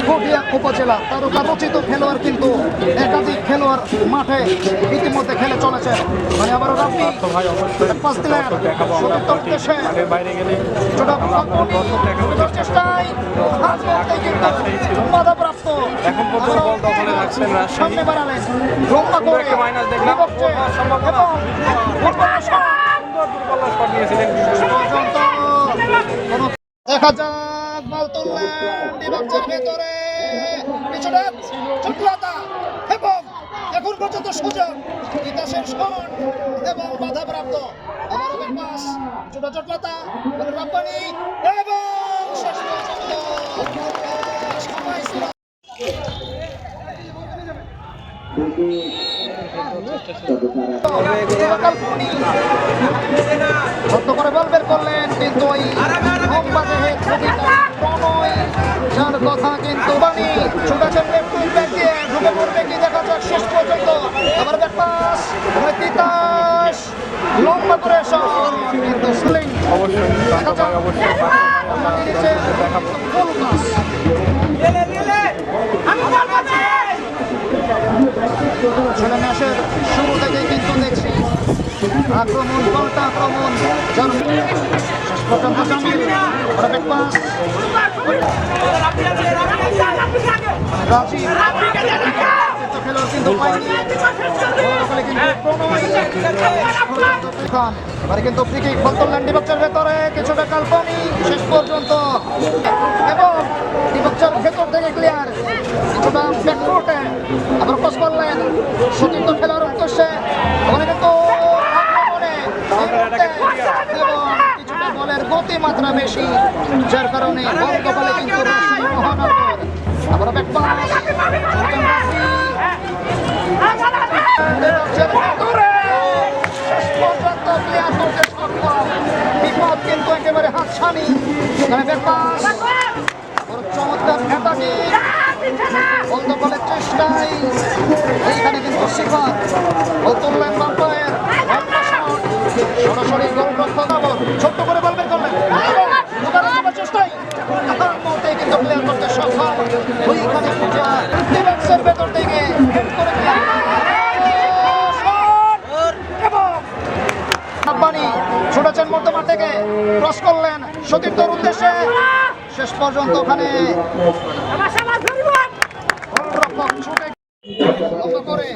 পটিয়া উপজেলা তারকা রচিত খেলোয়াড় কিন্তু একাধিক খেলোয়াড় মাঠে ইতিমধ্যে খেলে চলেছে। মানে আবারও রাব্বি পাস দিলেন সতীর্থর উদ্দেশ্যে বাইরে গেলে চেষ্টায় কিন্তু বাধাপ্রাপ্ত। এখন পর্যন্ত বল দখলে রাখছেন রাজশাহী। সামনে বাড়ালেন লম্বা করে মাইনাস দেখলাম সম্ভাবনা দুর্বল শট নিয়েছিলেন দেখা যাক বল তুললেন ডিবক্সের ভেতরে কিছুটা চটলতা এবং এখন পর্যন্ত সুযোগ তিতাসের শট এবং বাধাপ্রাপ্ত। আবারও ব্যাক পাস ছোটা চটলতা রাব্বানি এবং শেষ পর্যন্ত সময় ছিল বন্ধ করে বল বের করলেন কিন্তু ওই লম্বা দেহে প্রণয় যার কথা কিন্তু বানি ছুটেছেন লেফট উইং ব্যাক দিয়ে ঢুকে পড়বে কি দেখা যাক শেষ পর্যন্ত। আবার ব্যাক পাস তিতাস লম্বা করে শট কিন্তু স্লিং দেখা যাক ফুল পাস আসলে ম্যাচের শুরু থেকেই কিন্তু দেখছি আক্রমণ পাল্টা আক্রমণ শেষ পর্যন্ত জামিল ব্যাক পাস রাজীব খেলোয়াড় কিন্তু পায়নি এবারে কিন্তু ফ্রি কিক বল তুললেন ডিবক্সের ভেতরে কিছুটা কাল্পনি শেষ পর্যন্ত এবং ডিবক্সের ভেতর থেকে ক্লিয়ার কিছুটা ব্যাকফুটে আবার ক্রস করলেন সতীর্থ খেলার উদ্দেশ্যে ওখানে কিন্তু এবং কিছুটা বলের গতিমাত্রা বেশি যার কারণে বল কপালে কিন্তু রাজশাহী মহানগর আবার ব্যাক পাস বিপদ কিন্তু একেবারে হাতছানি চমৎকার বন্ধ করার চেষ্টায় এইখানে কিন্তু শিখর বল তুললেন বাম্পায়ার সরাসরি গোলরক্ষক ছোট্ট করে বল বের করলেন চেষ্টায় কিন্তু প্লেয়ার করতে সক্ষম ওইখানে পূজা ডিফেন্সের ভেতর থেকে ছুটেছেন মধ্যমাঠ থেকে ক্রস করলেন সতীর্থর উদ্দেশ্যে শেষ পর্যন্ত ওখানে ছুটে করে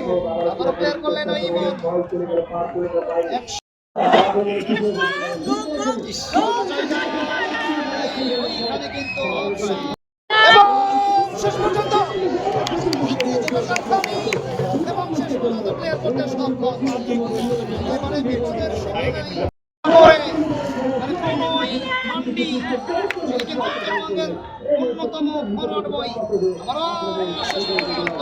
আবারও প্লেয়ার করলেন ওই কিন্তু এবং শেষ পর্যন্ত এবং শেষ পর্যন্ত প্লেয়ার করতে সক্ষম এবারে বিপদের সময় অন্যতম ফরওয়ার্ড বয় আবার শেষ পর্যন্ত